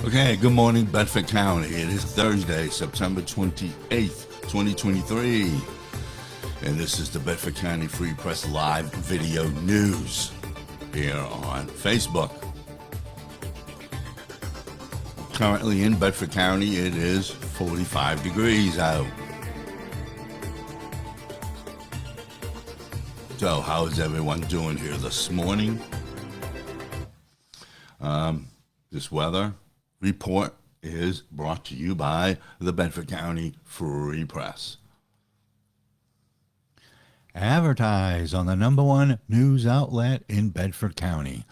Okay, good morning, Bedford County. It is Thursday, September 28th, 2023. And this is the Bedford County Free Press Live Video News here on Facebook. Currently in Bedford County, it is 45 degrees out. So, how is everyone doing here this morning? This weather report is brought to you by the Bedford County Free Press. Advertise on the number one news outlet in Bedford County,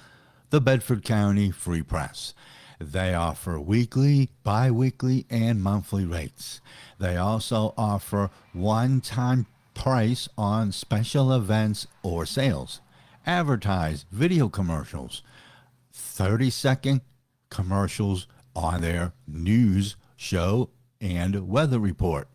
the Bedford County Free Press. They offer weekly, bi-weekly, and monthly rates. They also offer one-time price on special events or sales. Advertise video commercials, 30-second commercials on their news show and weather report.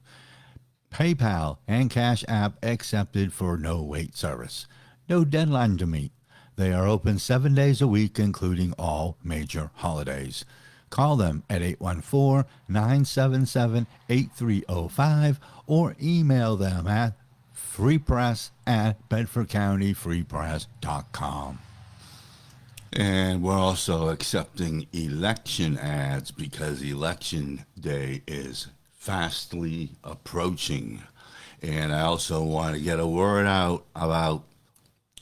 PayPal and Cash App accepted for no wait service. No deadline to meet. They are open 7 days a week, including all major holidays. Call them at 814-977-8305 or email them at freepress@bedfordcountyfreepress.com. And we're also accepting election ads because election day is fastly approaching. And I also want to get a word out about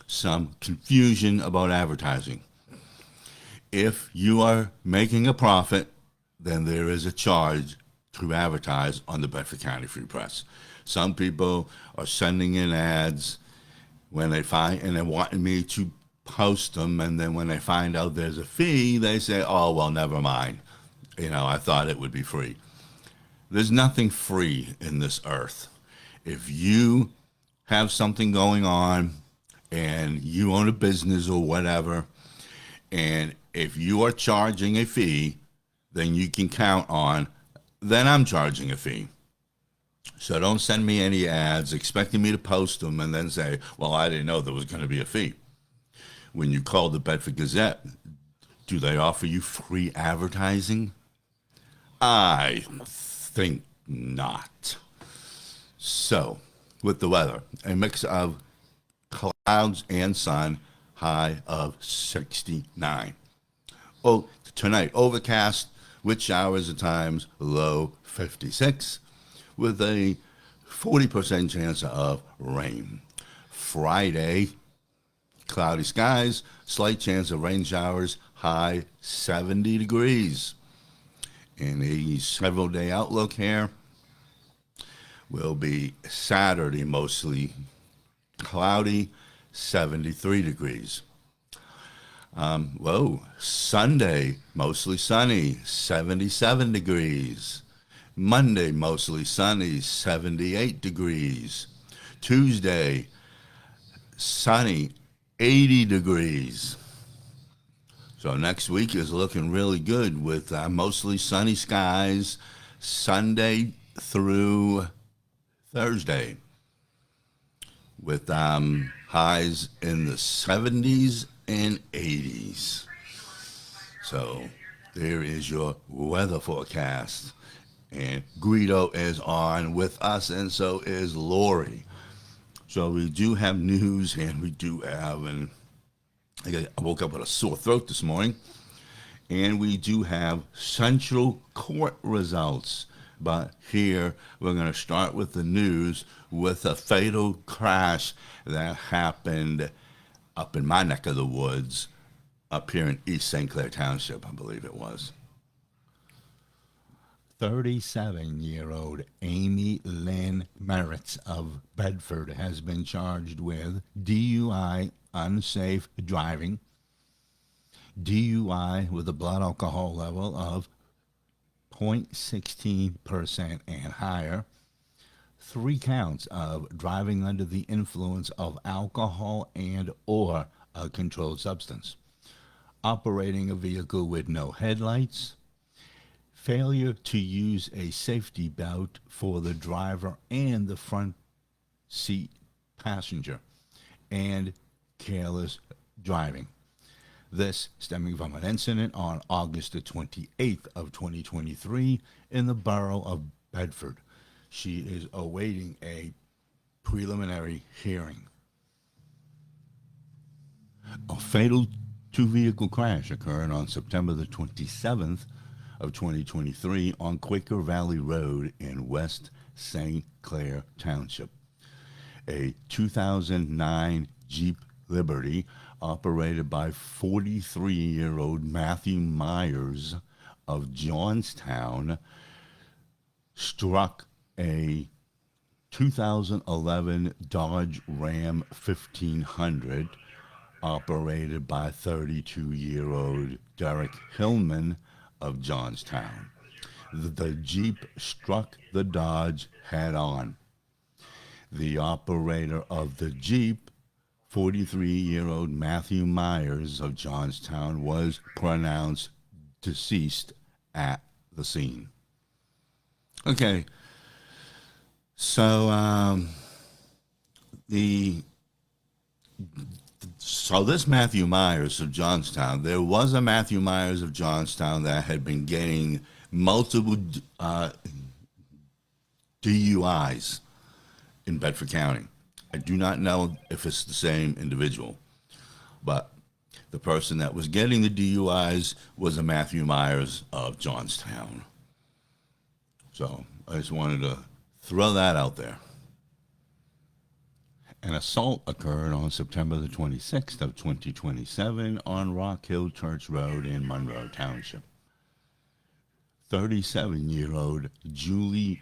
some confusion about advertising. If you are making a profit, then there is a charge to advertise on the Bedford County Free Press. Some people are sending in ads when they find, and they want me to post them, and then when they find out there's a fee, they say, oh, well, never mind. I thought it would be free. There's nothing free in this earth. If you have something going on and you own a business or whatever, and if you are charging a fee, then you can count on, then I'm charging a fee. So don't send me any ads expecting me to post them and then say, well, I didn't know there was going to be a fee. When you call the Bedford Gazette, do they offer you free advertising? I think not. So, with the weather, a mix of clouds and sun, high of 69. Oh, tonight, overcast with showers at times, low 56, with a 40% chance of rain. Friday, cloudy skies, slight chance of rain showers, high 70 degrees. And a several-day outlook here will be Saturday, mostly cloudy, 73 degrees. Sunday, mostly sunny, 77 degrees. Monday, mostly sunny, 78 degrees. Tuesday, sunny, 80 degrees. So next week is looking really good with mostly sunny skies Sunday through Thursday, with highs in the 70s and 80s. So there is your weather forecast. And Guido is on with us, and so is Lori. So we do have news, and we do have, and I woke up with a sore throat this morning, and we do have Central Court results. But here we're going to start with the news with a fatal crash that happened up in my neck of the woods, up here in East St. Clair Township, I believe it was. 37-year-old Amy Lynn Merritts of Bedford has been charged with DUI, unsafe driving, DUI with a blood alcohol level of 0.16% and higher, 3 counts of driving under the influence of alcohol and or a controlled substance, operating a vehicle with no headlights, failure to use a safety belt for the driver and the front seat passenger, and careless driving. This stemming from an incident on August the 28th of 2023 in the borough of Bedford. She is awaiting a preliminary hearing. A fatal two-vehicle crash occurred on September the 27th of 2023 on Quaker Valley Road in West St. Clair Township. A 2009 Jeep Liberty operated by 43-year-old Matthew Myers of Johnstown struck a 2011 Dodge Ram 1500 operated by 32-year-old Derek Hillman of Johnstown. The Jeep struck the Dodge head-on. The operator of the Jeep, 43-year-old Matthew Myers of Johnstown, was pronounced deceased at the scene. Okay, so this Matthew Myers of Johnstown, there was a Matthew Myers of Johnstown that had been getting multiple DUIs in Bedford County. I do not know if it's the same individual, but the person that was getting the DUIs was a Matthew Myers of Johnstown. So I just wanted to throw that out there. An assault occurred on September the 26th of 2027 on Rock Hill Church Road in Monroe Township. 37-year-old Julie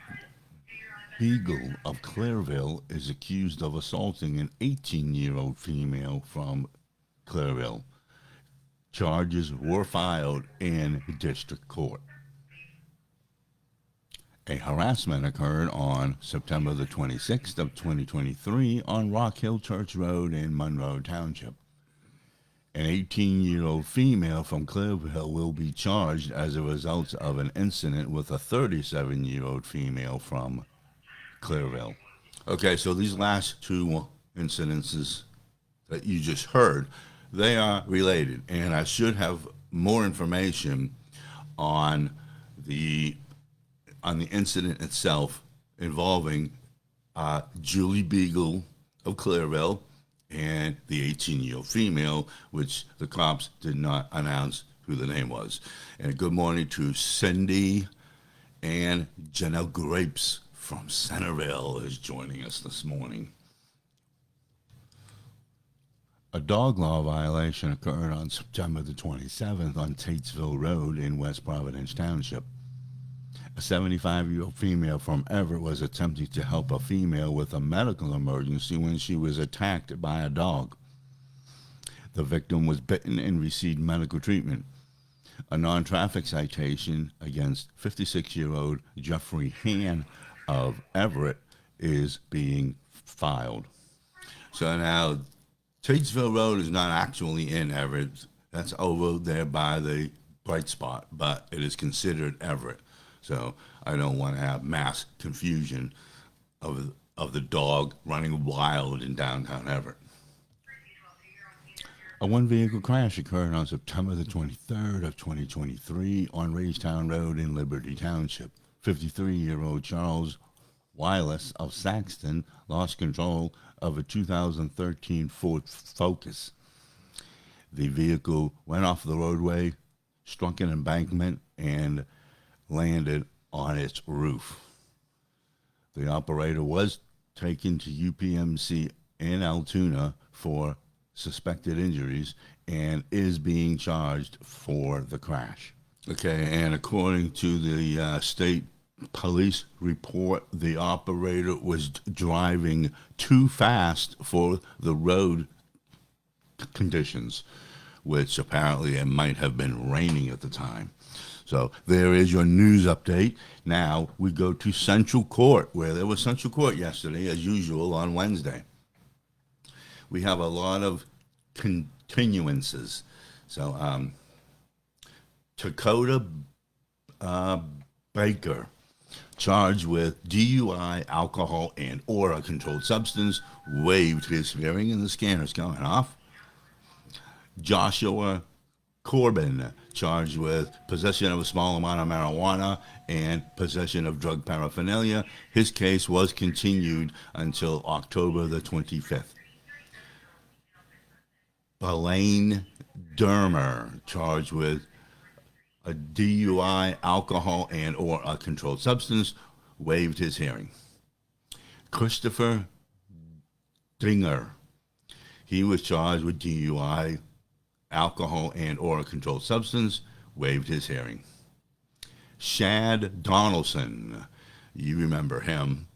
Beagle of Clairville is accused of assaulting an 18-year-old female from Clairville. Charges were filed in district court. A harassment occurred on September the 26th of 2023 on Rock Hill Church Road in Monroe Township. An 18-year-old female from Clairville will be charged as a result of an incident with a 37-year-old female from Clairville. Okay, so these last two incidences that you just heard, they are related, and I should have more information on the incident itself involving Julie Beagle of Clairville and the 18-year-old female, which the cops did not announce who the name was. And good morning to Cindy and Janelle Grapes from Centerville is joining us this morning. A dog law violation occurred on September the 27th on Tatesville Road in West Providence Township. A 75-year-old female from Everett was attempting to help a female with a medical emergency when she was attacked by a dog. The victim was bitten and received medical treatment. A non-traffic citation against 56-year-old Jeffrey Han of Everett is being filed. So now, Tatesville Road is not actually in Everett. That's over there by the Bright Spot, but it is considered Everett. So I don't want to have mass confusion of the dog running wild in downtown Everett. A one-vehicle crash occurred on September the 23rd of 2023 on Ragetown Road in Liberty Township. 53-year-old Charles Willis of Saxton lost control of a 2013 Ford Focus. The vehicle went off the roadway, struck an embankment, and landed on its roof. The operator was taken to UPMC in Altoona for suspected injuries and is being charged for the crash. Okay, and according to the state police report, the operator was driving too fast for the road conditions, which apparently it might have been raining at the time. So there is your news update. Now we go to Central Court, where there was Central Court yesterday, as usual, on Wednesday. We have a lot of continuances. So Dakota Baker, charged with DUI, alcohol, and or a controlled substance, waived his hearing, and the scanner's going off. Joshua Corbin, charged with possession of a small amount of marijuana and possession of drug paraphernalia. His case was continued until October the 25th. Belaine Dermer, charged with a DUI, alcohol, and or a controlled substance, waived his hearing. Christopher Dinger, he was charged with DUI, alcohol, and or a controlled substance, waived his hearing. Shad Donaldson, you remember him.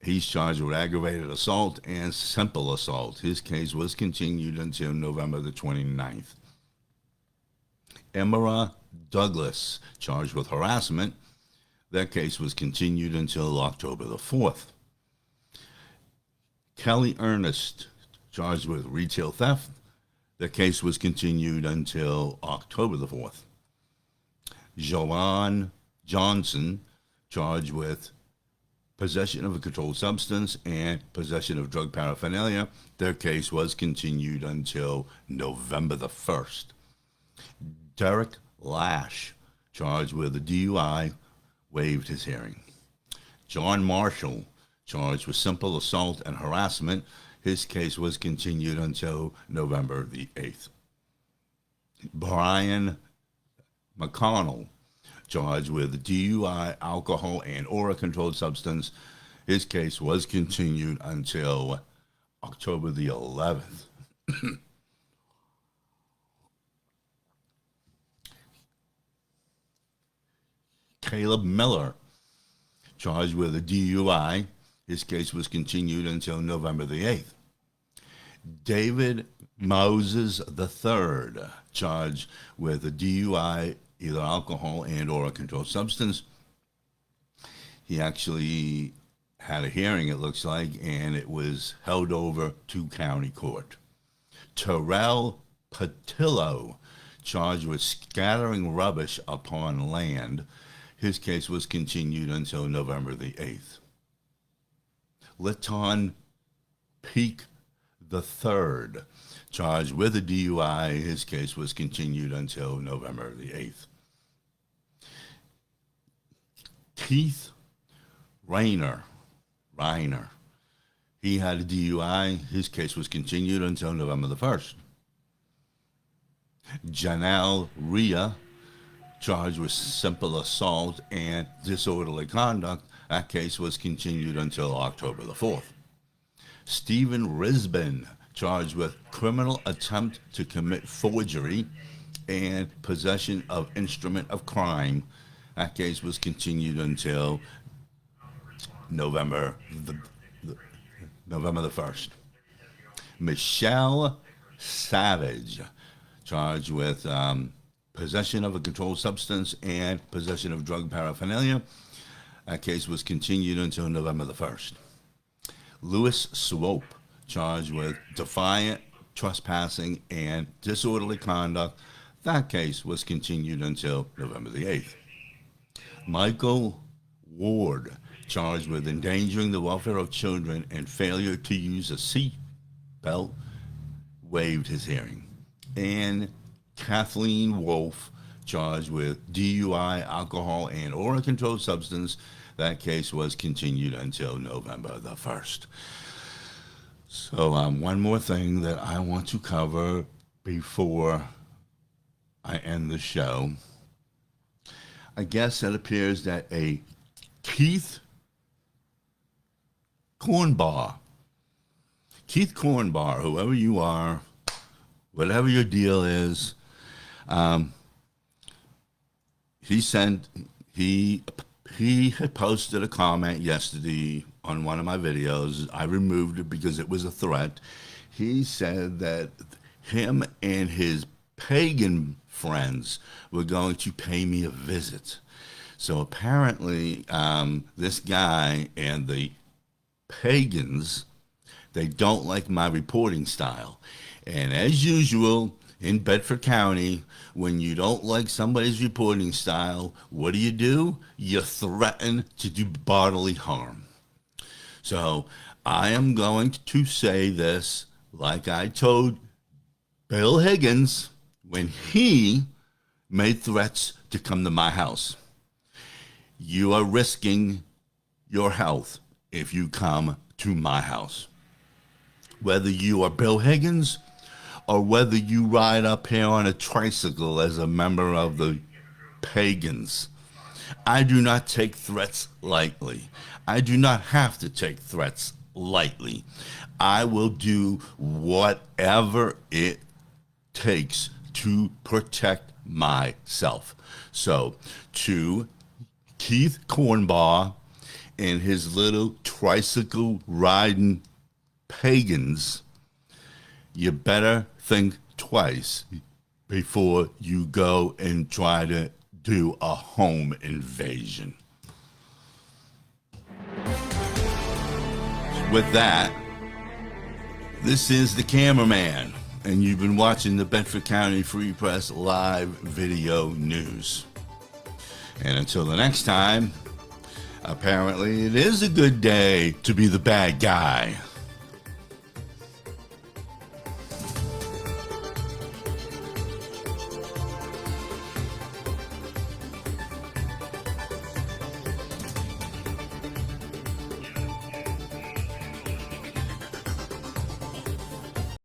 He's charged with aggravated assault and simple assault. His case was continued until November the 29th. Emera Douglas, charged with harassment. That case was continued until October the 4th. Kelly Ernest, charged with retail theft. The case was continued until October the 4th. Joanne Johnson, charged with possession of a controlled substance and possession of drug paraphernalia. Their case was continued until November the 1st. Derek Lash, charged with a DUI, waived his hearing. John Marshall, charged with simple assault and harassment. His case was continued until November the 8th. Brian McConnell, charged with DUI, alcohol, and or a controlled substance. His case was continued until October the 11th. Caleb Miller, charged with a DUI. His case was continued until November the 8th. David Moses III, charged with a DUI, either alcohol and or a controlled substance. He actually had a hearing, it looks like, and it was held over to county court. Terrell Patillo, charged with scattering rubbish upon land. His case was continued until November the 8th. Litton Peak III, charged with a DUI. His case was continued until November the 8th. Keith Reiner, he had a DUI. His case was continued until November the 1st. Janelle Rhea, charged with simple assault and disorderly conduct. That case was continued until October the 4th. Stephen Risbin, charged with criminal attempt to commit forgery and possession of instrument of crime. That case was continued until November the 1st. Michelle Savage, charged with possession of a controlled substance and possession of drug paraphernalia. That case was continued until November the 1st. Louis Swope, charged with defiant, trespassing, and disorderly conduct. That case was continued until November the 8th. Michael Ward, charged with endangering the welfare of children and failure to use a seat belt, waived his hearing. And Kathleen Wolf, charged with DUI, alcohol, and or a controlled substance. That case was continued until November the 1st. So one more thing that I want to cover before I end the show. I guess it appears that a Keith Cornbar, whoever you are, whatever your deal is, he had posted a comment yesterday on one of my videos. I removed it because it was a threat. He said that him and his pagan friends were going to pay me a visit. So apparently, this guy and the pagans, they don't like my reporting style. And as usual, in Bedford County, when you don't like somebody's reporting style, what do? You threaten to do bodily harm. So I am going to say this like I told Bill Higgins when he made threats to come to my house. You are risking your health if you come to my house. Whether you are Bill Higgins or whether you ride up here on a tricycle as a member of the pagans, I do not take threats lightly. I do not have to take threats lightly. I will do whatever it takes to protect myself. So, to Keith Cornball and his little tricycle riding pagans, you better think twice before you go and try to do a home invasion. With that, this is the cameraman, and you've been watching the Bedford County Free Press live video news. And until the next time, apparently it is a good day to be the bad guy.